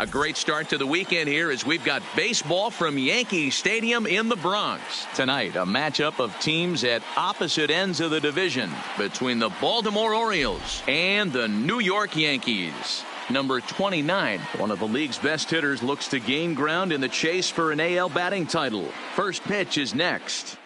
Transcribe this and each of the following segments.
A great start to the weekend here as we've got baseball from Yankee Stadium in the Bronx. Tonight, a matchup of teams at opposite ends of the division between the Baltimore Orioles and the New York Yankees. Number 29, one of the league's best hitters, looks to gain ground in the chase for an AL batting title. First pitch is next.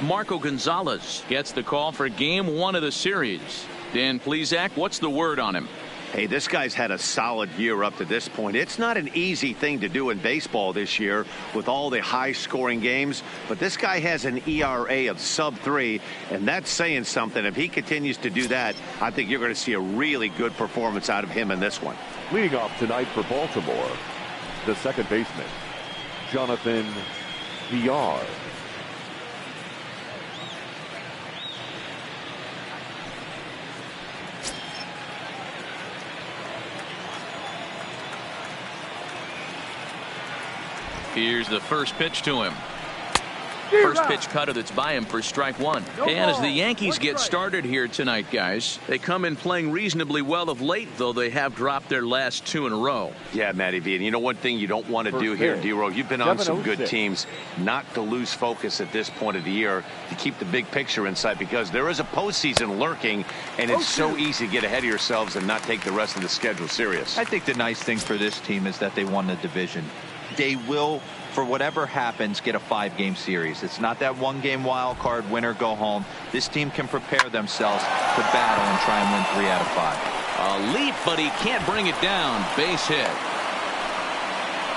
Marco Gonzalez gets the call for game 1 of the series. Dan Plesac, what's the word on him? Hey, this guy's had a solid year up to this point. It's not an easy thing to do in baseball this year with all the high-scoring games, but this guy has an ERA of sub-3, and that's saying something. If he continues to do that, I think you're going to see a really good performance out of him in this one. Leading off tonight for Baltimore, the second baseman, Jonathan Villar. Here's the first pitch to him. First pitch cutter that's by him for strike 1. And as the Yankees get started here tonight, guys, they come in playing reasonably well of late, though they have dropped their last 2 in a row. Yeah, Matty V. And you know one thing you don't want to do here, D-Row, you've been on some good teams, not to lose focus at this point of the year, to keep the big picture in sight, because there is a postseason lurking, and it's so easy to get ahead of yourselves and not take the rest of the schedule serious. I think the nice thing for this team is that they won the division. They will, for whatever happens, get a 5-game series. It's not that 1-game wild card, win or go home. This team can prepare themselves to battle and try and win 3 out of 5. A leap, but he can't bring it down. Base hit.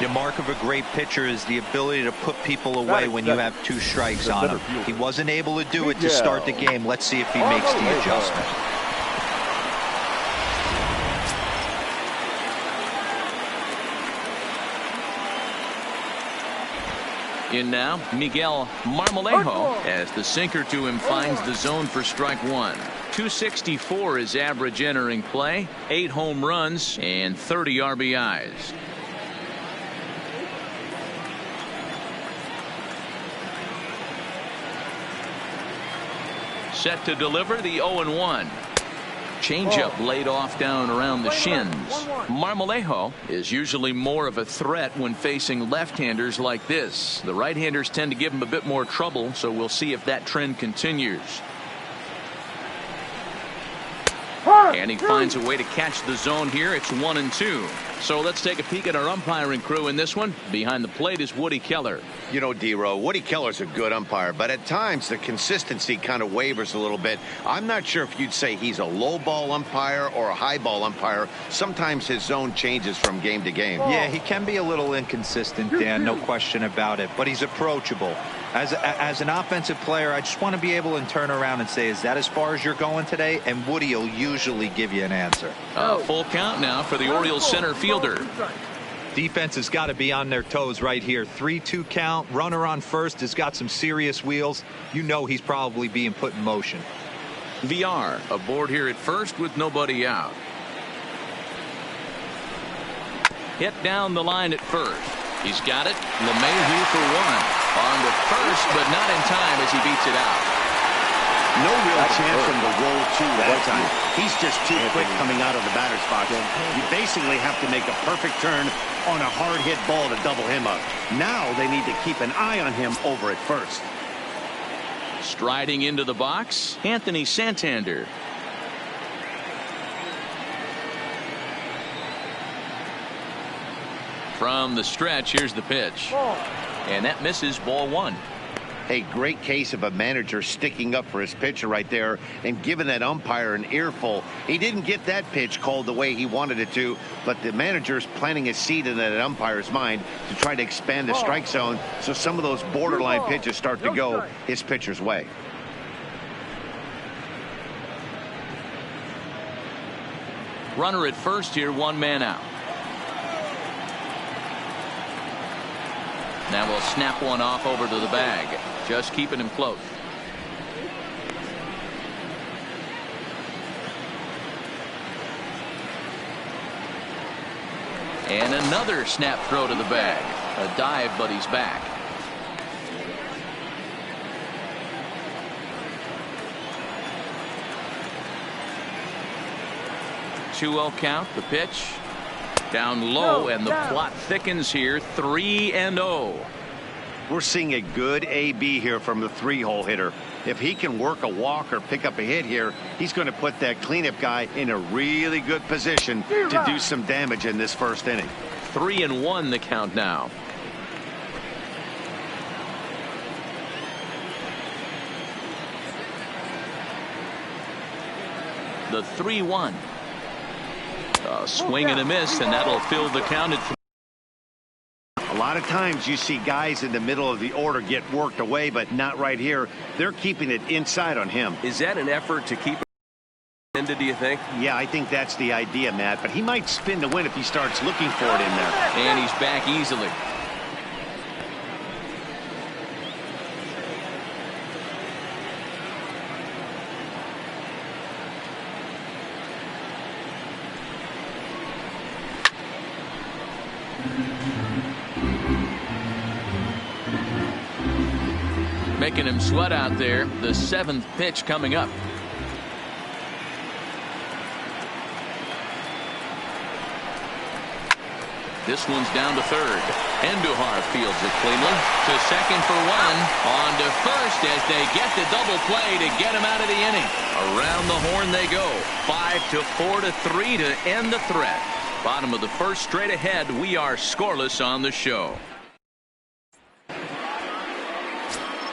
The mark of a great pitcher is the ability to put people away when you have 2 strikes on him. He wasn't able to do it to start the game. Let's see if he makes the adjustment. In now, Miguel Marmolejo, as the sinker to him finds the zone for strike 1. 264 is average entering play, 8 home runs and 30 RBIs. Set to deliver the 0-1. Changeup laid off down around the shins. Marmolejo is usually more of a threat when facing left-handers like this. The right-handers tend to give him a bit more trouble, so we'll see if that trend continues. And he finds a way to catch the zone here. It's 1-2. So let's take a peek at our umpiring crew in this one. Behind the plate is Woody Keller. You know, D-Row, Woody Keller's a good umpire, but at times the consistency kind of wavers a little bit. I'm not sure if you'd say he's a low ball umpire or a high ball umpire. Sometimes his zone changes from game to game. Yeah, he can be a little inconsistent, Dan, no question about it, but he's approachable. As an offensive player, I just want to be able to turn around and say, is that as far as you're going today? And Woody will usually give you an answer. Full count now for the Orioles center fielder. Defense has got to be on their toes right here. 3-2 count. Runner on first has got some serious wheels. You know he's probably being put in motion. VR aboard here at first with nobody out. Hit down the line at first. He's got it. LeMahieu for 1. On to first, but not in time as he beats it out. No real chance from the roll to that time. He's just too quick coming out of the batter's box. You basically have to make a perfect turn on a hard hit ball to double him up. Now they need to keep an eye on him over at first. Striding into the box, Anthony Santander. From the stretch, here's the pitch. And that misses, ball 1. A great case of a manager sticking up for his pitcher right there and giving that umpire an earful. He didn't get that pitch called the way he wanted it to, but the manager's planting a seed in that umpire's mind to try to expand the strike zone so some of those borderline pitches start to go his pitcher's way. Runner at first here, 1 man out. Now we'll snap one off over to the bag. Just keeping him close. And another snap throw to the bag. A dive, but he's back. 2-0 count. The pitch down low, and the plot thickens here. 3-0. We're seeing a good AB here from the 3-hole hitter. If he can work a walk or pick up a hit here, he's going to put that cleanup guy in a really good position to do some damage in this first inning. 3-1 the count now. The 3-1. A swing and a miss, and that'll fill the count at 3. A lot of times you see guys in the middle of the order get worked away, but not right here. They're keeping it inside on him. Is that an effort to keep it ended, do you think? Yeah, I think that's the idea, Matt, but he might spin to win if he starts looking for it in there. And he's back easily. Making him sweat out there. The 7th pitch coming up. This one's down to third. Andujar fields it cleanly to second for 1. On to first as they get the double play to get him out of the inning. Around the horn they go. 5-4-3 to end the threat. Bottom of the first, straight ahead. We are scoreless on the show.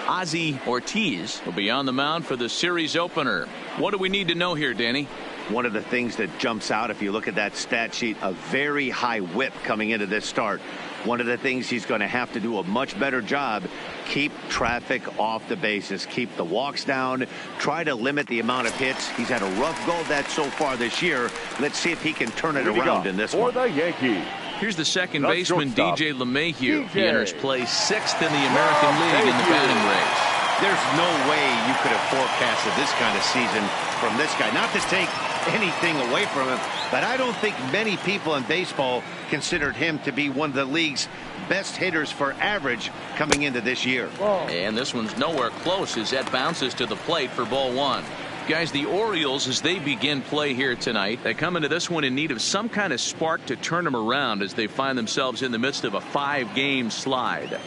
Ozzie Ortiz will be on the mound for the series opener. What do we need to know here, Danny? One of the things that jumps out, if you look at that stat sheet, a very high whip coming into this start. One of the things he's going to have to do a much better job, keep traffic off the bases, keep the walks down, try to limit the amount of hits. He's had a rough go of that so far this year. Let's see if he can turn it around in this one. For the Yankees. Here's the second baseman, DJ LeMahieu. He enters play 6th in the American League in the batting race. There's no way you could have forecasted this kind of season from this guy. Not to take anything away from him, but I don't think many people in baseball considered him to be one of the league's best hitters for average coming into this year. And this one's nowhere close as that bounces to the plate for ball 1. Guys, the Orioles, as they begin play here tonight, they come into this one in need of some kind of spark to turn them around as they find themselves in the midst of a 5-game slide.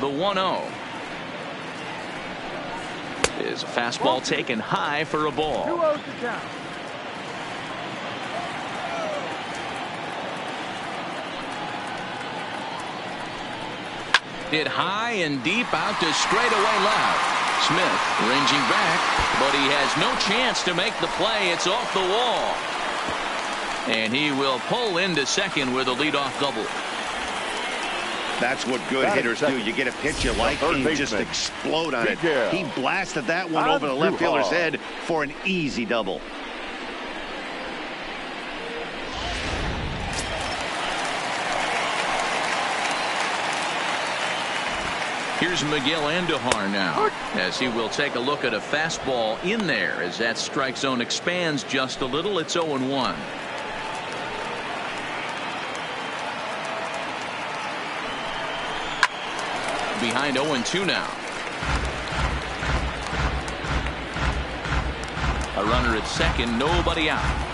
The 1-0 is a fastball taken high for a ball. 2-0 to count. Hit high and deep out to straightaway left. Smith ranging back, but he has no chance to make the play. It's off the wall. And he will pull into second with a leadoff double. That's what good hitters do. You get a pitch you like and you just explode on it. He blasted that one over the left fielder's head for an easy double. Here's Miguel Andujar now as he will take a look at a fastball in there as that strike zone expands just a little. It's 0-1. Behind 0-2 now. A runner at second, nobody out.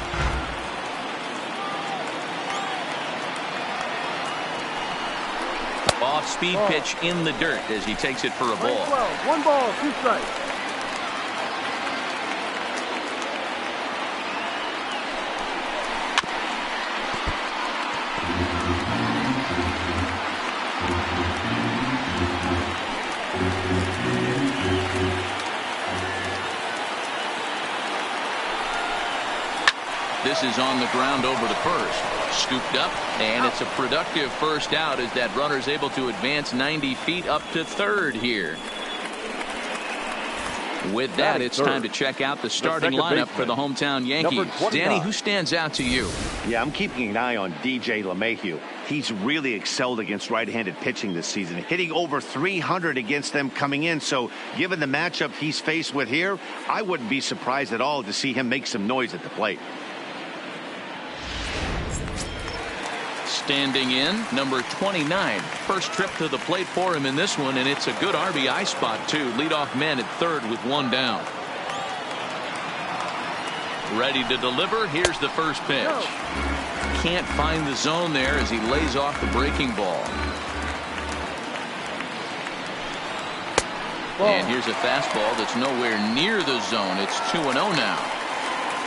Off-speed pitch in the dirt as he takes it for a ball. 1 ball, 2 strikes. This is on the ground over the first. Scooped up, and it's a productive first out as that runner is able to advance 90 feet up to third here. With that, it's time to check out the starting lineup for the hometown Yankees. Danny, who stands out to you? Yeah, I'm keeping an eye on DJ LeMahieu. He's really excelled against right-handed pitching this season, hitting over 300 against them coming in. So given the matchup he's faced with here, I wouldn't be surprised at all to see him make some noise at the plate. Standing in, number 29. First trip to the plate for him in this one, and it's a good RBI spot, too. Leadoff man at third with 1 down. Ready to deliver. Here's the first pitch. Can't find the zone there as he lays off the breaking ball. And here's a fastball that's nowhere near the zone. It's 2-0 now.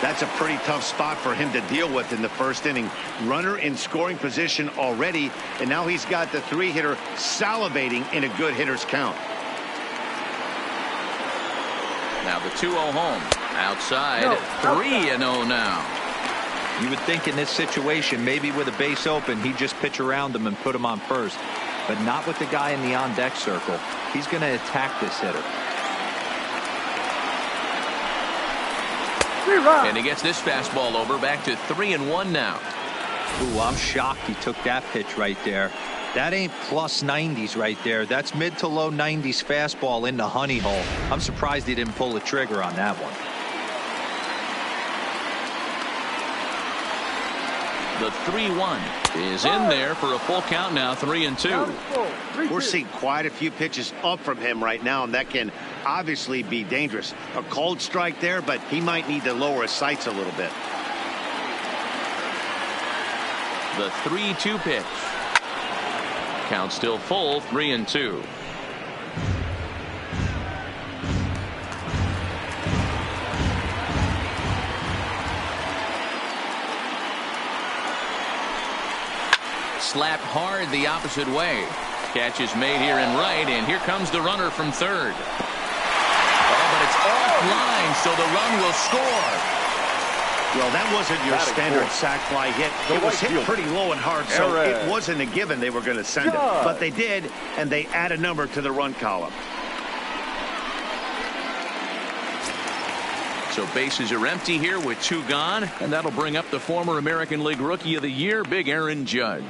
That's a pretty tough spot for him to deal with in the first inning. Runner in scoring position already, and now he's got the 3-hitter salivating in a good hitter's count. Now the 2-0 home. Outside, 3-0 now. You would think in this situation, maybe with a base open, he'd just pitch around him and put him on first. But not with the guy in the on-deck circle. He's going to attack this hitter. And he gets this fastball over, back to 3-1 now. Ooh, I'm shocked he took that pitch right there. That ain't plus 90s right there. That's mid to low 90s fastball in the honey hole. I'm surprised he didn't pull the trigger on that one. The 3-1 is in there for a full count now, 3-2. We're seeing quite a few pitches up from him right now, and that can obviously be dangerous. A cold strike there, but he might need to lower his sights a little bit. The 3-2 pitch. Count still full, 3-2. Slapped hard the opposite way. Catch is made here in right, and here comes the runner from third. Oh, but it's offline, so the run will score. Well, that wasn't your standard sac fly hit. It was hit pretty low and hard, so it wasn't a given they were going to send it. But they did, and they add a number to the run column. So bases are empty here with 2 gone, and that'll bring up the former American League Rookie of the Year, Big Aaron Judge.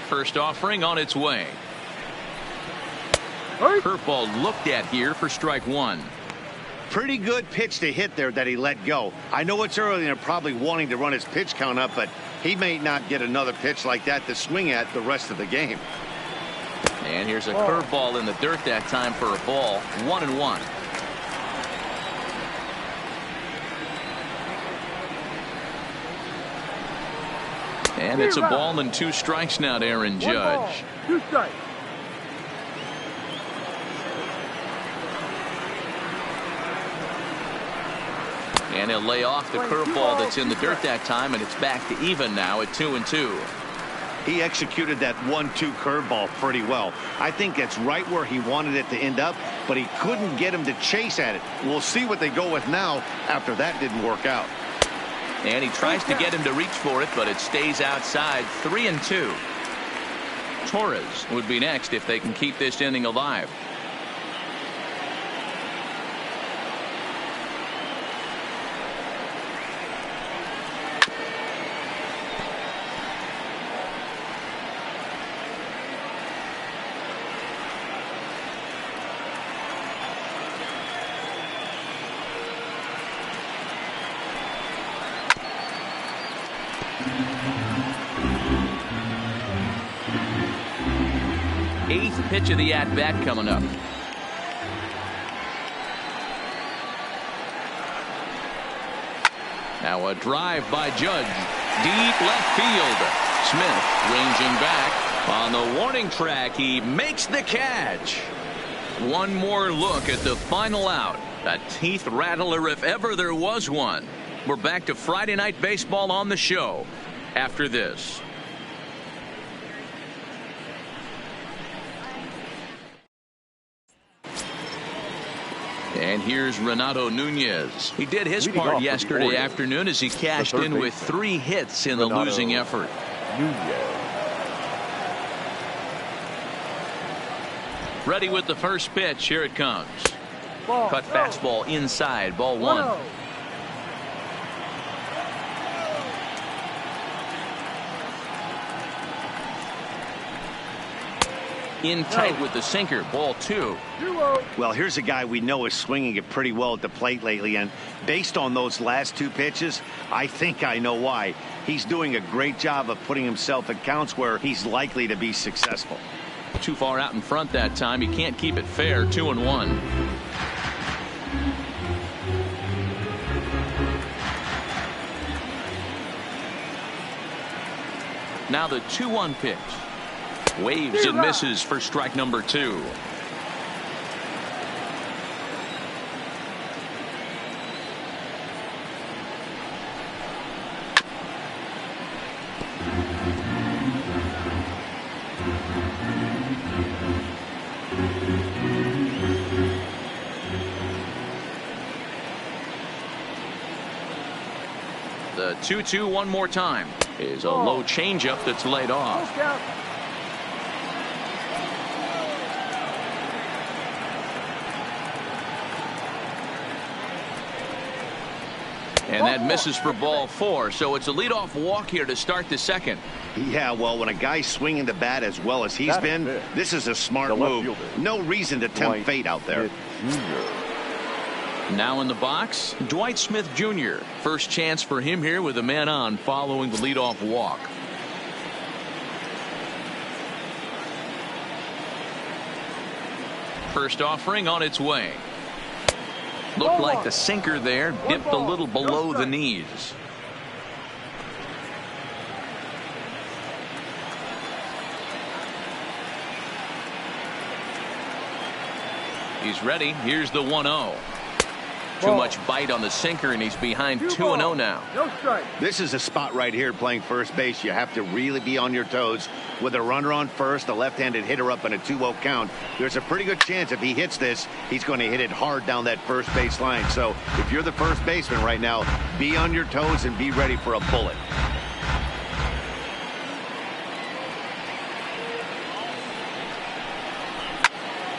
First offering on its way. Curveball looked at here for strike 1. Pretty good pitch to hit there that he let go. I know it's early and they're probably wanting to run his pitch count up, but he may not get another pitch like that to swing at the rest of the game. And here's a curveball in the dirt that time for a ball. 1-1. And it's a ball and 2 strikes now to Aaron Judge. 2 strikes. And he'll lay off the curveball that's in the dirt that time, and it's back to even now at 2-2. He executed that 1-2 curveball pretty well. I think that's right where he wanted it to end up, but he couldn't get him to chase at it. We'll see what they go with now after that didn't work out. And he tries to get him to reach for it, but it stays outside. 3-2. Torres would be next if they can keep this inning alive. Eighth pitch of the at-bat coming up. Now a drive by Judge. Deep left field. Smith ranging back. On the warning track, he makes the catch. One more look at the final out. A teeth rattler if ever there was one. We're back to Friday Night Baseball on the show after this. And here's Renato Nunez. He did his part yesterday afternoon as he cashed in with 3 hits in the losing effort. Ready with the first pitch. Here it comes. Cut fastball inside. Ball 1. In tight with the sinker. Ball 2. Well, here's a guy we know is swinging it pretty well at the plate lately, and based on those last 2 pitches, I think I know why. He's doing a great job of putting himself in counts where he's likely to be successful. Too far out in front that time. He can't keep it fair. 2-1. Now the 2-1 pitch. Waves and misses for strike number 2. The 2-2 one more time is a low changeup that's laid off. And that misses for ball 4, so it's a leadoff walk here to start the second. Yeah, well, when a guy's swinging the bat as well as he's been, this is a smart move. No reason to tempt fate out there. Now in the box, Dwight Smith Jr. First chance for him here with a man on following the leadoff walk. First offering on its way. Looked like the sinker there dipped a little below the knees. He's ready. Here's the 1-0. Too much bite on the sinker, and he's behind 2-0 now. No strike. This is a spot right here playing first base. You have to really be on your toes. With a runner on first, a left-handed hitter up in a 2-0 count, there's a pretty good chance if he hits this, he's going to hit it hard down that first base line. So if you're the first baseman right now, be on your toes and be ready for a bullet.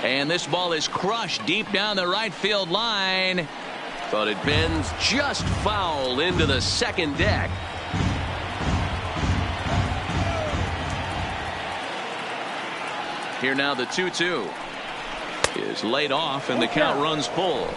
And this ball is crushed deep down the right field line. But it bends just foul into the second deck. Here now the 2-2 is laid off and the count runs full.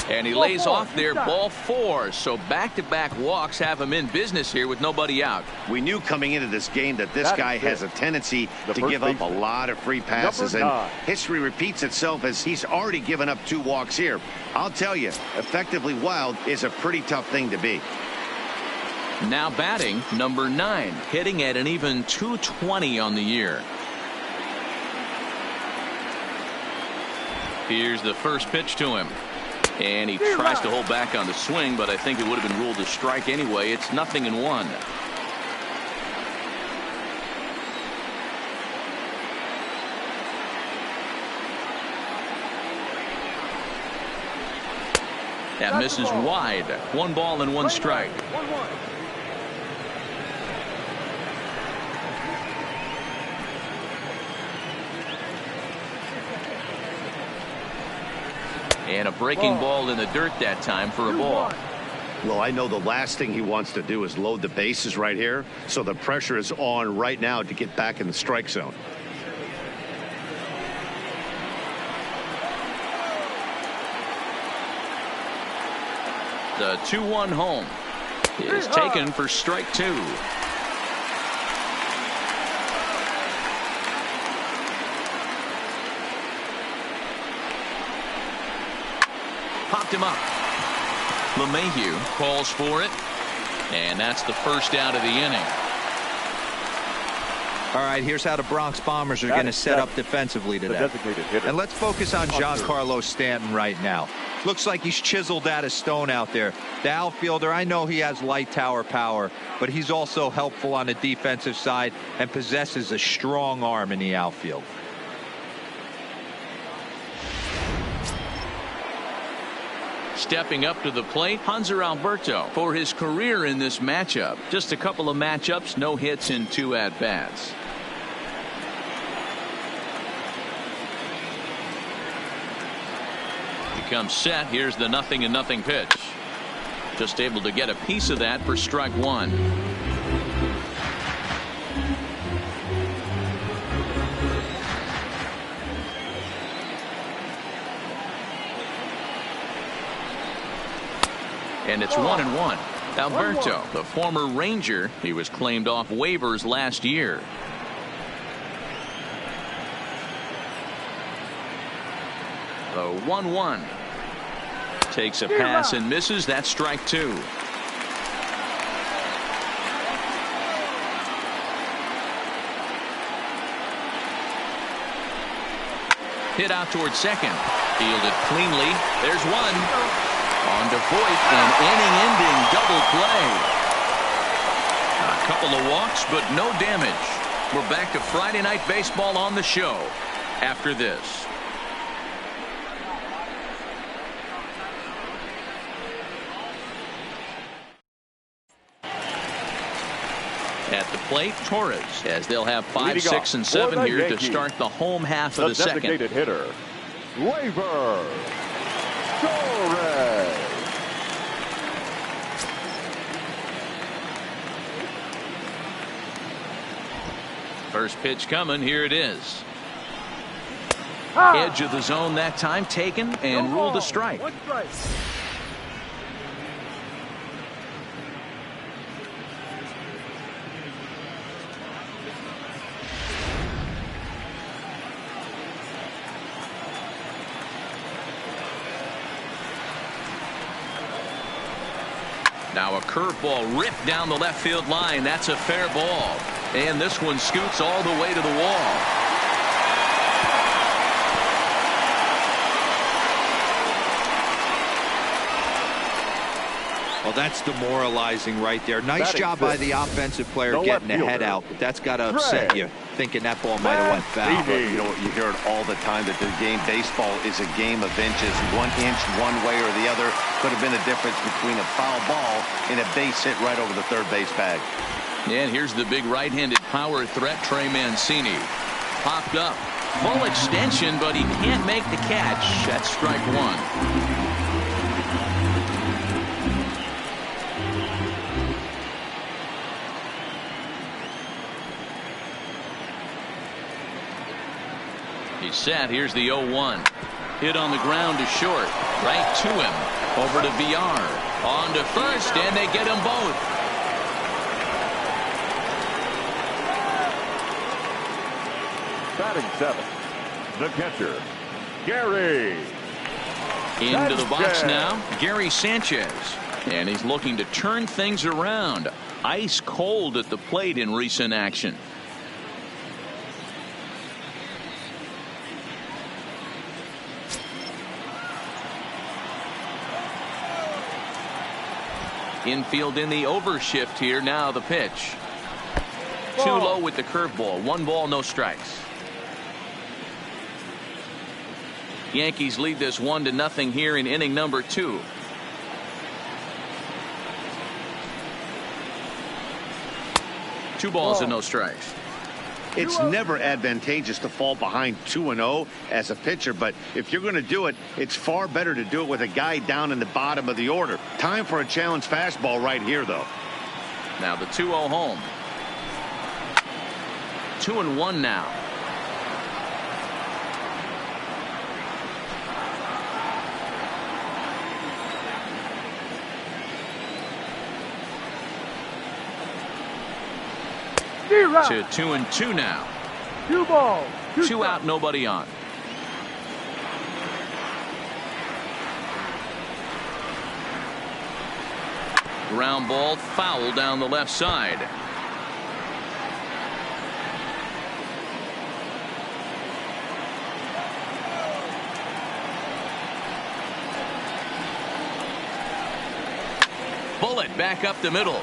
And he lays off there, ball 4. So back-to-back walks have him in business here with nobody out. We knew coming into this game that this guy has a tendency to give up a lot of free passes, and history repeats itself as he's already given up 2 walks here. I'll tell you, effectively wild is a pretty tough thing to be. Now batting, number 9, hitting at an even .220 on the year. Here's the first pitch to him. And he tries to hold back on the swing, but I think it would have been ruled a strike anyway. It's 0-1. That misses wide. 1 ball and 1 strike. And a breaking ball in the dirt that time for a ball. Well, I know the last thing he wants to do is load the bases right here. So the pressure is on right now to get back in the strike zone. The 2-1 home is taken for strike 2. Popped him up. LeMahieu calls for it. And that's the first out of the inning. All right, here's how the Bronx Bombers are going to set up defensively today. And let's focus on Giancarlo Stanton right now. Looks like he's chiseled out of stone out there. The outfielder, I know he has light tower power, but he's also helpful on the defensive side and possesses a strong arm in the outfield. Stepping up to the plate, Hanser Alberto for his career in this matchup. Just a couple of matchups, no hits in 2 at-bats. He comes set. Here's the 0-0 pitch. Just able to get a piece of that for strike 1. And it's 1-1. Alberto, the former Ranger, he was claimed off waivers last year. The 1-1. Takes a pass and misses. That's strike two. Hit out towards second. Fielded cleanly. There's one. On to Voit, an inning-ending double play. A couple of walks, but no damage. We're back to Friday Night Baseball on the show after this. At the plate, Torres, as they'll have 5, 6, and 7 here to start the home half of the second. Designated hitter, Gleyber Torres. First pitch coming. Here it is. Edge of the zone that time taken and ruled a strike. One strike. Now a curveball ripped down the left field line. That's a fair ball. And this one scoots all the way to the wall. Well, that's demoralizing right there. Nice job by the offensive player getting the head out. But that's got to upset you, thinking that ball might have went foul. You know, you hear it all the time that the game, baseball is a game of inches. 1 inch one way or the other could have been the difference between a foul ball and a base hit right over the third base bag. And here's the big right-handed power threat, Trey Mancini. Popped up. Full extension, but he can't make the catch. That's strike one. He's set. Here's the 0-1. Hit on the ground to short. Right to him. Over to VR. On to first, and they get them both. Batting seventh, the catcher, Gary. Into the box now, Gary Sanchez. And he's looking to turn things around. Ice cold at the plate in recent action. Infield in the overshift here. Now the pitch. Too low with the curveball. 1 ball, no strikes. Yankees lead this 1-0 here in inning number 2. Two balls and no strikes. It's never advantageous to fall behind 2-0 as a pitcher, but if you're going to do it, it's far better to do it with a guy down in the bottom of the order. Time for a challenge fastball right here, though. Now the 2-0 home. 2-1 now. To 2-2 now. 2 balls. 2 out, nobody on. Ground ball, foul down the left side. Bullet back up the middle.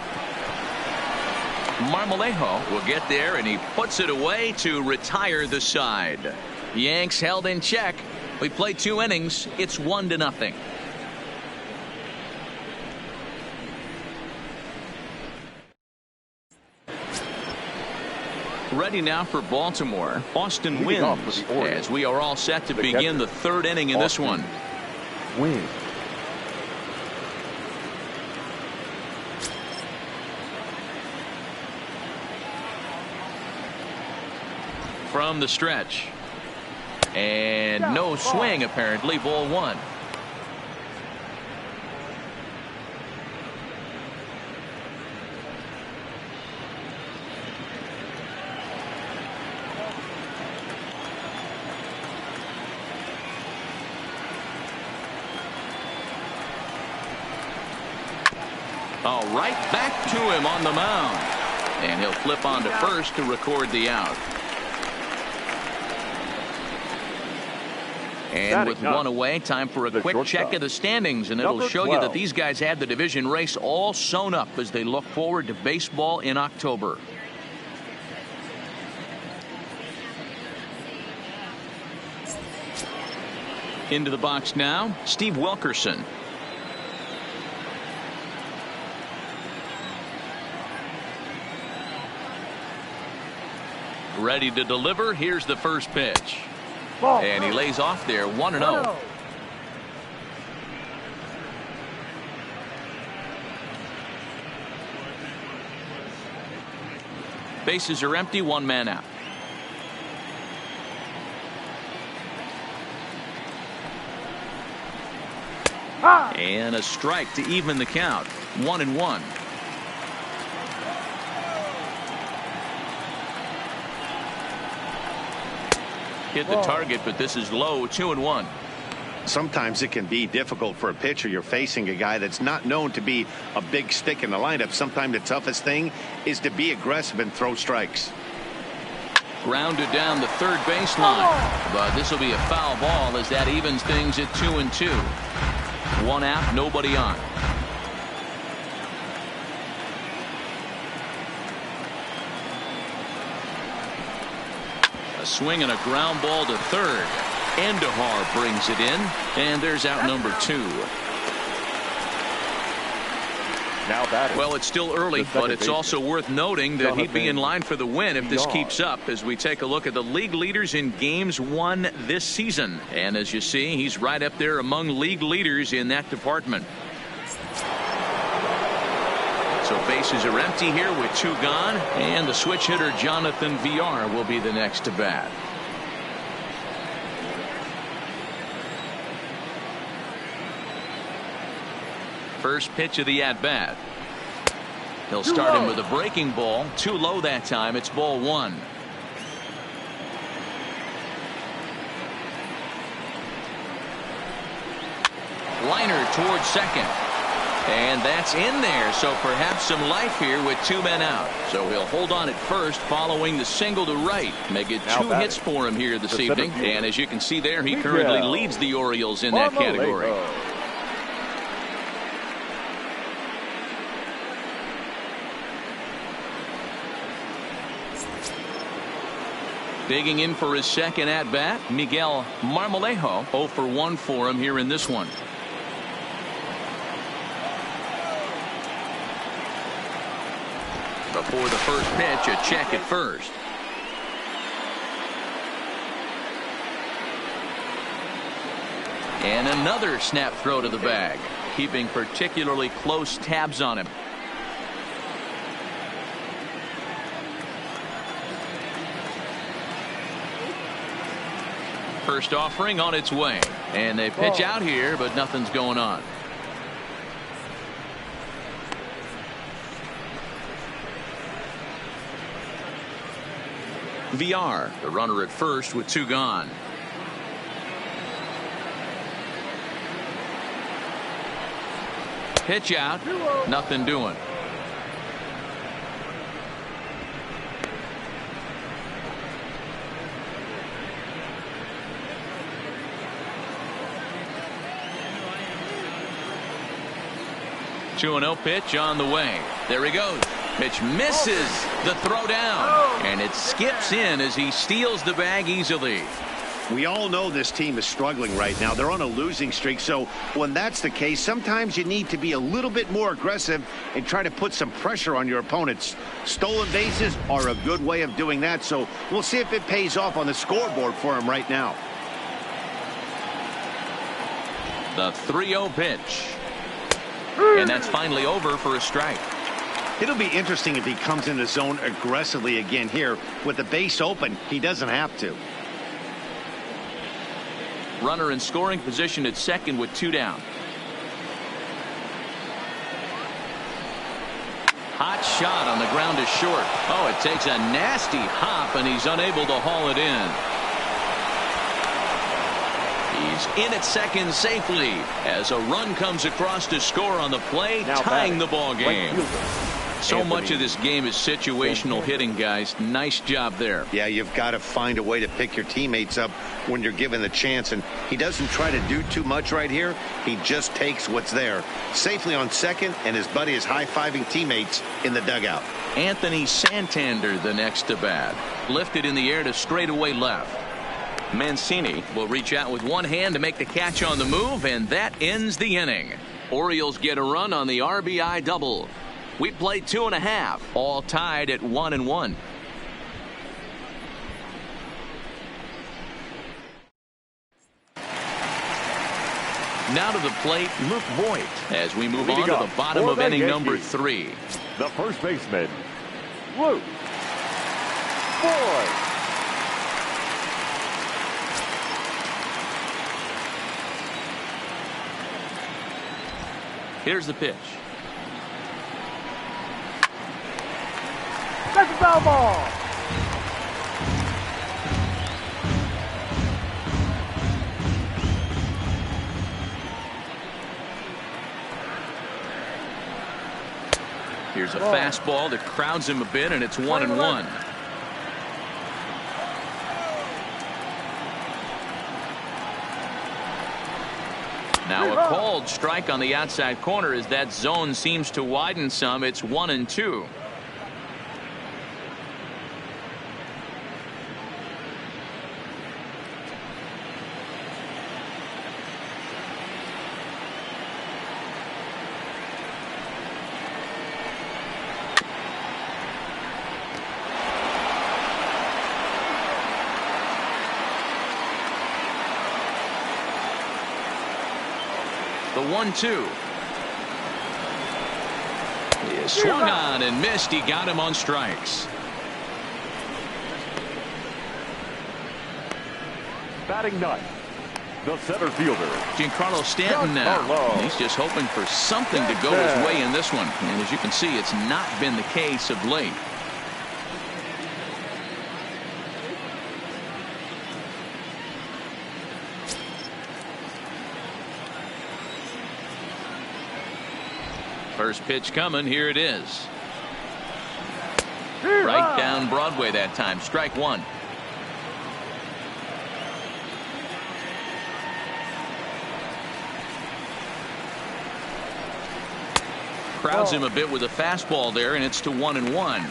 Marmolejo will get there, and he puts it away to retire the side. Yanks held in check. We played 2 innings. It's 1-0. Ready now for Baltimore. Austin wins as we are all set to begin the 3rd inning in this one. Wins. From the stretch. And no swing, apparently. Ball 1. Oh, right back to him on the mound. And he'll flip on to first to record the out. And with one away, time for a quick check of the standings, and it'll show you that these guys had the division race all sewn up as they look forward to baseball in October. Into the box now, Steve Wilkerson. Ready to deliver. Here's the first pitch. And he lays off there, 1-0. Bases are empty, one man out. And a strike to even the count, 1-1. Hit the target, but this is low, 2-1. Sometimes it can be difficult for a pitcher. You're facing a guy that's not known to be a big stick in the lineup. Sometimes the toughest thing is to be aggressive and throw strikes. Grounded down the third baseline, but this will be a foul ball as that evens things at 2-2. One out, nobody on. Swing and a ground ball to third. Endahar brings it in, and there's out number 2. Now batting. Well, it's still early, but it's also worth noting that he'd be in line for the win if this keeps up as we take a look at the league leaders in games won this season. And as you see, he's right up there among league leaders in that department. So bases are empty here with 2 gone, and the switch hitter Jonathan VR will be the next to bat. First pitch of the at-bat. He'll start him with a breaking ball. Too low that time. It's ball 1. Liner towards second. And that's in there, so perhaps some life here with 2 men out. So he'll hold on at first following the single to right. Make it 2 hits for him here this evening. And as you can see there, he currently leads the Orioles in that category. Digging in for his second at-bat, Miguel Marmolejo. 0 for 1 for him here in this one. Before the first pitch, a check at first. And another snap throw to the bag, keeping particularly close tabs on him. First offering on its way, and they pitch out here, but nothing's going on. VR, the runner at first with 2 gone. Pitch out, nothing doing. Two 2-0 pitch on the way. There he goes. Pitch misses the throw down, and it skips in as he steals the bag easily. We all know this team is struggling right now. They're on a losing streak, so when that's the case, sometimes you need to be a little bit more aggressive and try to put some pressure on your opponents. Stolen bases are a good way of doing that, so we'll see if it pays off on the scoreboard for him right now. The 3-0 pitch, and that's finally over for a strike. It'll be interesting if he comes in the zone aggressively again here. With the base open, he doesn't have to. Runner in scoring position at second with 2 down. Hot shot on the ground is short. Oh, it takes a nasty hop, and he's unable to haul it in. Yankees in at second safely as a run comes across to score on the play, Now tying the batting, ball game. So Anthony much of this game is situational hitting, guys. Nice job there. Yeah, you've got to find a way to pick your teammates up when you're given the chance, and he doesn't try to do too much right here. He just takes what's there. Safely on second, and his buddy is high-fiving teammates in the dugout. Anthony Santander the next to bat. Lifted in the air to straightaway left. Mancini will reach out with one hand to make the catch on the move, and that ends the inning. Orioles get a run on the RBI double. We played 2.5, all tied at 1-1. Now to the plate, Luke Voigt, as we move on to the bottom of inning number 3. The first baseman, Luke Voigt. Here's the pitch. That's a foul ball. Here's a fastball that crowds him a bit, and it's 1-1. Now a called strike on the outside corner as that zone seems to widen some. It's 1-2. The 1-2. He swung on and missed. He got him on strikes. Batting ninth, the center fielder, Giancarlo Stanton now. He's just hoping for something to go his way in this one. And as you can see, it's not been the case of late. First pitch coming. Here it is. Right down Broadway that time. Strike one. Crowds him a bit with a fastball there, and it's to 1-1.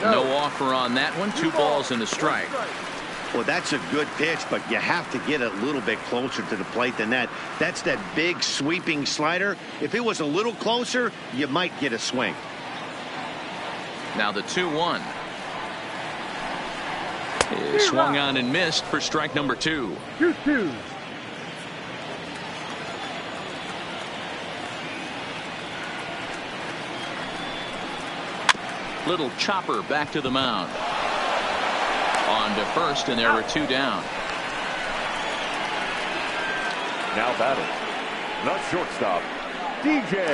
No offer on that one. 2 balls and a strike. Well, that's a good pitch, but you have to get a little bit closer to the plate than that. That's that big sweeping slider. If it was a little closer, you might get a swing. Now the 2-1. Swung on and missed for strike number 2. 2-2. Little chopper back to the mound. On to first, and there were 2 down. now batting, the shortstop, DJ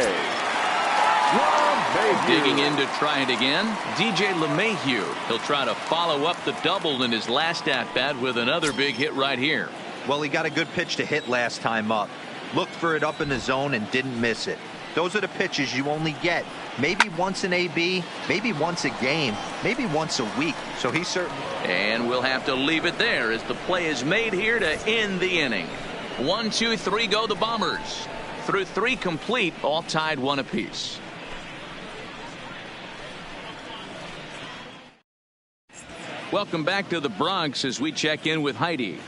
LeMahieu. Digging in to try it again, DJ LeMahieu. He'll try to follow up the double in his last at-bat with another big hit right here. Well, he got a good pitch to hit last time up. Looked for it up in the zone and didn't miss it. Those are the pitches you only get maybe once in AB, maybe once a game, maybe once a week. So he certainly. And we'll have to leave it there as the play is made here to end the inning. 1, 2, 3 go the Bombers. Through 3 complete, all tied 1 apiece. Welcome back to the Bronx as we check in with Heidi.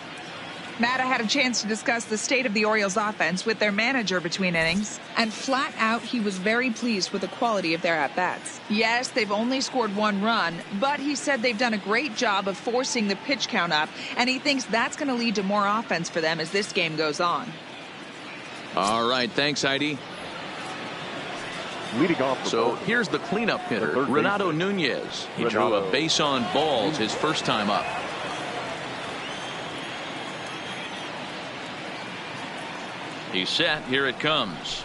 Matt, I had a chance to discuss the state of the Orioles offense with their manager between innings, and flat out he was very pleased with the quality of their at-bats. Yes, they've only scored 1 run, but he said they've done a great job of forcing the pitch count up, and he thinks that's going to lead to more offense for them as this game goes on. All right, thanks, Heidi. Leading off so here's the cleanup hitter, Renato Nunez. He drew a base on balls his first time up. He's set. Here it comes.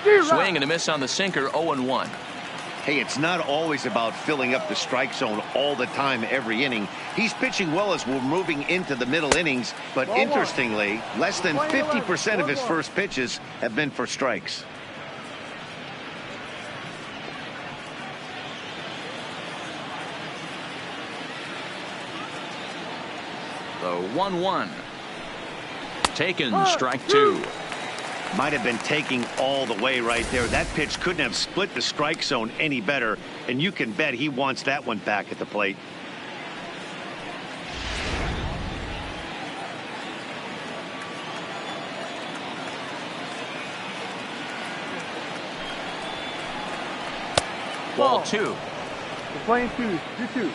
D-Rod. Swing and a miss on the sinker. 0-1. Hey, it's not always about filling up the strike zone all the time every inning. He's pitching well as we're moving into the middle innings, but interestingly, less than 50% of his first pitches have been for strikes. The 1-1. Taken, strike two. Might have been taking all the way right there. That pitch couldn't have split the strike zone any better, and you can bet he wants that one back at the plate. Ball two. We're playing 2-2.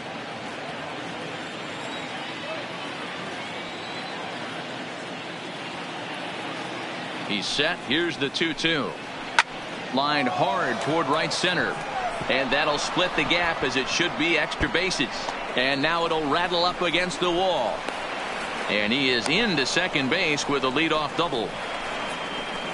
He's set. Here's the 2-2. Lined hard toward right center. And that'll split the gap as it should be extra bases. And now it'll rattle up against the wall. And he is into second base with a leadoff double.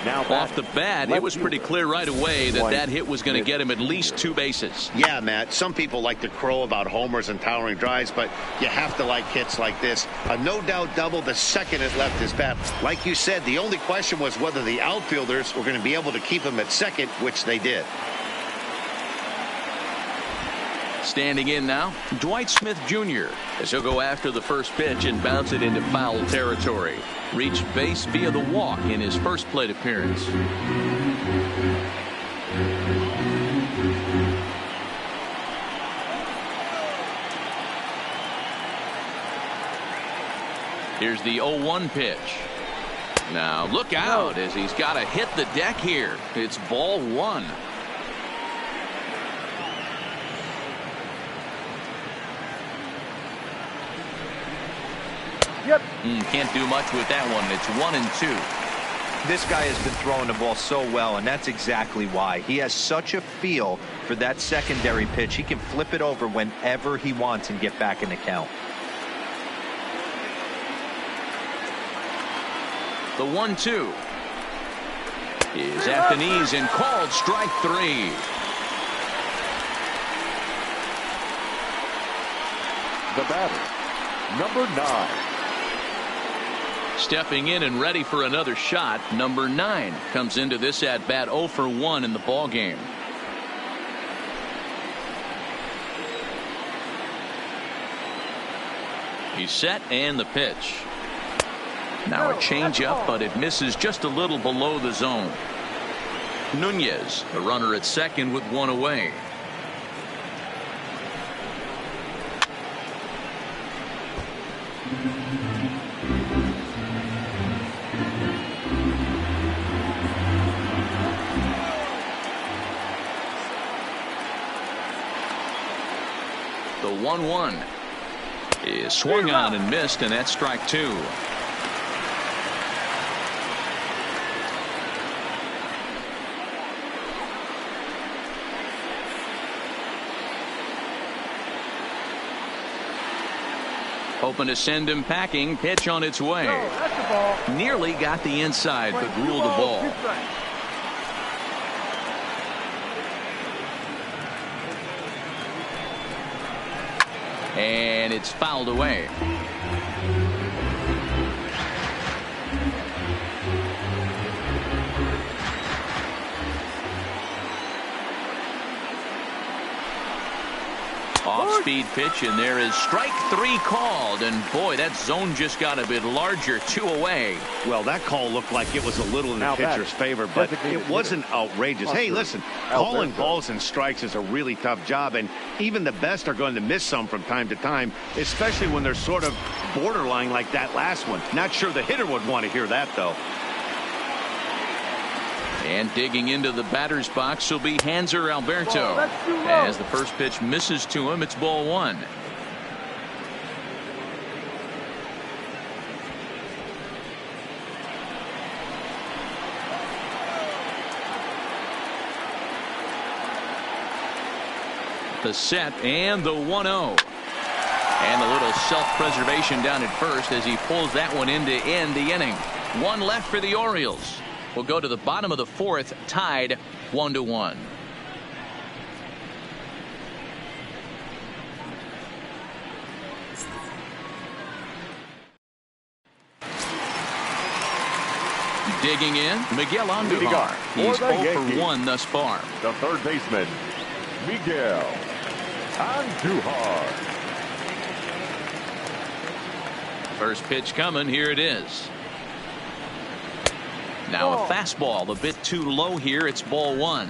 Now Off the bat, it was pretty clear right away that that hit was going to get him at least 2 bases. Yeah, Matt, some people like to crow about homers and towering drives, but you have to like hits like this. A no-doubt double the second it left his bat. Like you said, the only question was whether the outfielders were going to be able to keep him at second, which they did. Standing in now, Dwight Smith Jr. as he'll go after the first pitch and bounce it into foul territory. Reached base via the walk in his first plate appearance. Here's the 0-1 pitch. Now look out as he's got to hit the deck here. It's ball one. Yep. Can't do much with that one. It's 1-2. This guy has been throwing the ball so well, and that's exactly why. He has such a feel for that secondary pitch. He can flip it over whenever he wants and get back in the count. The 1-2 is at the knees and called strike three. the batter, number 9. Stepping in and ready for another shot, number 9 comes into this at bat 0 for 1 in the ball game. He's set and the pitch. Now a changeup, but it misses just a little below the zone. Nunez, the runner at second with one away. The 1-1 is swung on and missed, and that's strike 2. Hoping to send him packing. Pitch on its way. Nearly got the inside, but ruled the ball. And it's fouled away. Off-speed pitch, and there is strike 3 called. And boy, that zone just got a bit larger. 2 away. Well, that call looked like it was a little in the pitcher's favor, but it wasn't outrageous. Hey, listen, calling balls and strikes is a really tough job, and even the best are going to miss some from time to time, especially when they're sort of borderline like that last one. Not sure the hitter would want to hear that, though. And digging into the batter's box will be Hanser Alberto. As the first pitch misses to him, it's ball 1. The set and the 1-0. And a little self-preservation down at first as he pulls that one in to end the inning. One left for the Orioles. We'll go to the bottom of the fourth, tied 1-1. Digging in, Miguel Andujar. He's 0 for 1 thus far. The third baseman, Miguel Andujar. First pitch coming. Here it is. Now a fastball, a bit too low here. It's ball 1.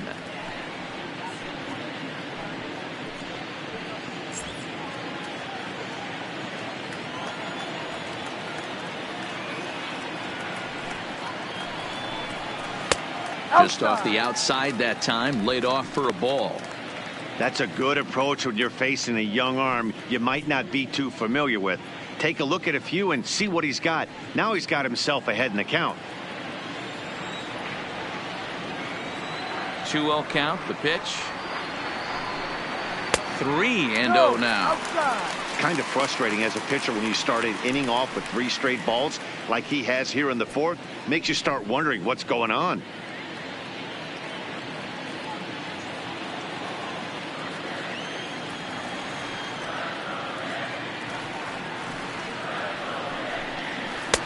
Just off the outside that time, laid off for a ball. That's a good approach when you're facing a young arm you might not be too familiar with. Take a look at a few and see what he's got. Now he's got himself ahead in the count. 2-0 count. The pitch. 3-0 now. Kind of frustrating as a pitcher when you start an inning off with 3 straight balls like he has here in the fourth. Makes you start wondering what's going on.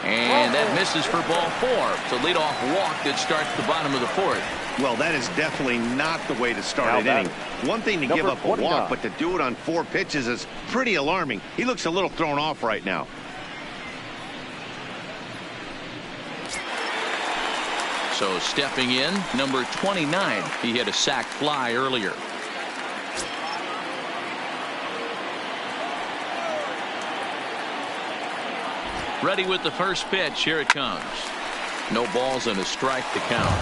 And that misses for ball 4. It's a leadoff walk that starts the bottom of the fourth. Well, that is definitely not the way to start an inning. One thing to give up a walk, but to do it on 4 pitches is pretty alarming. He looks a little thrown off right now. So stepping in, number 29. He hit a sac fly earlier. Ready with the first pitch. Here it comes. No balls and a strike to count.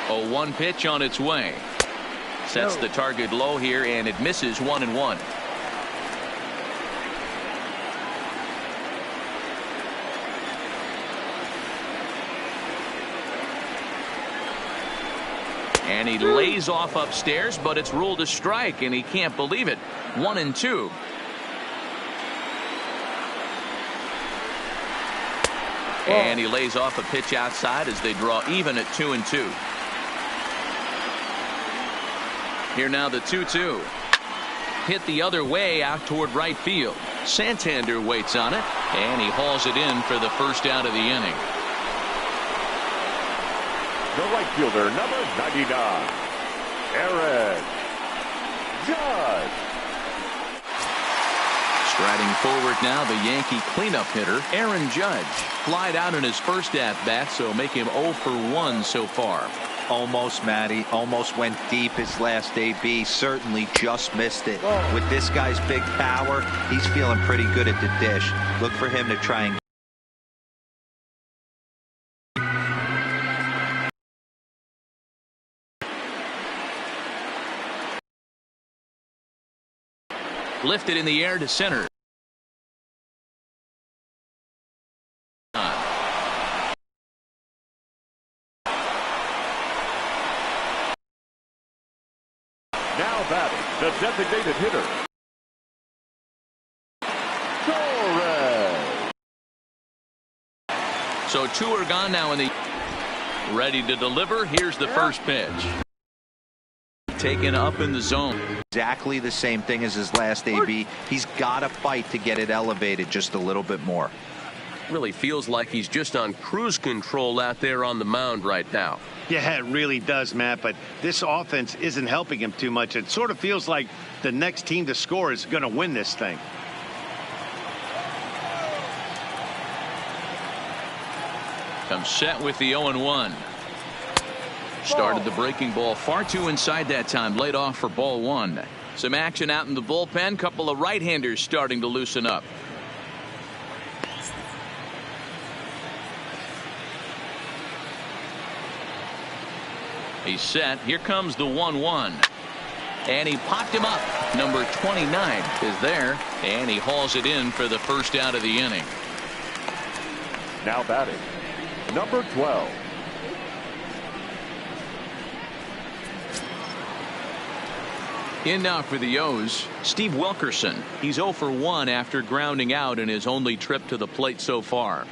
Oh, 1 pitch on its way. Sets the target low here, and it misses 1-1. And he lays off upstairs, but it's ruled a strike, and he can't believe it. 1-2. And he lays off a pitch outside as they draw even at 2-2. Here now the 2-2. Hit the other way out toward right field. Santander waits on it, and he hauls it in for the first out of the inning. The right fielder, number 99, Aaron Judge. Striding forward now, the Yankee cleanup hitter, Aaron Judge. Flied out in his first at-bat, so make him 0 for 1 so far. Almost, Matty. Almost went deep his last AB. Certainly just missed it. With this guy's big power, he's feeling pretty good at the dish. Look for him to try and lifted in the air to center. Now batting, the designated hitter, Torres. So 2 are gone now in the. Ready to deliver. Here's the first pitch. Taken up in the zone. exactly the same thing as his last AB. He's got to fight to get it elevated just a little bit more. Really feels like he's just on cruise control out there on the mound right now. Yeah, it really does, Matt, but this offense isn't helping him too much. It sort of feels like the next team to score is going to win this thing. Comes set with the 0-1. Started the breaking ball far too inside that time. Laid off for ball one. Some action out in the bullpen. Couple of right-handers starting to loosen up. He's set. Here comes the 1-1. And he popped him up. Number 29 is there. And he hauls it in for the first out of the inning. Now batting, number 12. In now for the O's, Steve Wilkerson. He's 0 for 1 after grounding out in his only trip to the plate so far.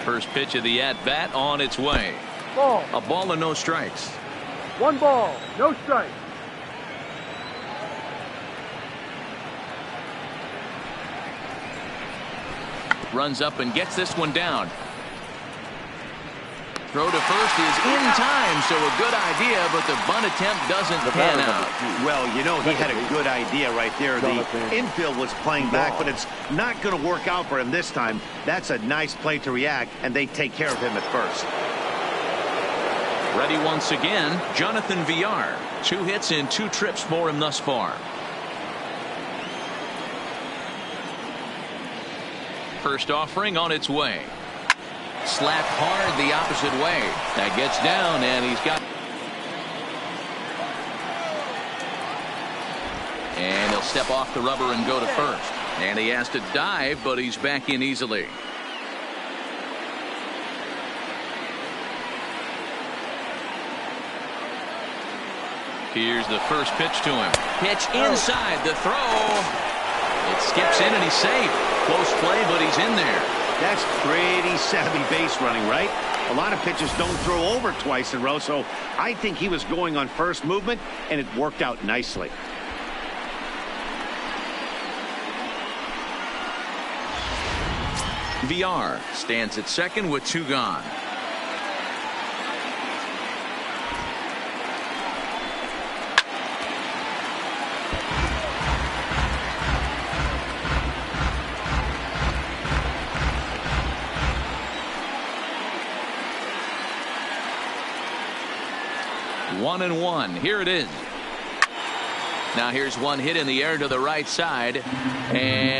First pitch of the at-bat on its way. Ball. A ball and no strikes. 1 ball, no strike. Runs up and gets this one down. Throw to first is in time, so a good idea, but the bunt attempt doesn't pan out. Well, you know, he had a good idea right there. The infield was playing back, but it's not going to work out for him this time. That's a nice play to react, and they take care of him at first. Ready once again, Jonathan Villar. 2 hits in 2 trips for him thus far. First offering on its way. Slapped hard the opposite way. That gets down, and he's got. And he'll step off the rubber and go to first. And he has to dive, but he's back in easily. Here's the first pitch to him. Pitch inside the throw. It skips in, and he's safe. Close play, but he's in there. That's pretty savvy base running, right? A lot of pitchers don't throw over twice in a row, so I think he was going on first movement, and it worked out nicely. Villar stands at second with 2 gone. One and one. Here it is. Now here's one hit in the air to the right side, and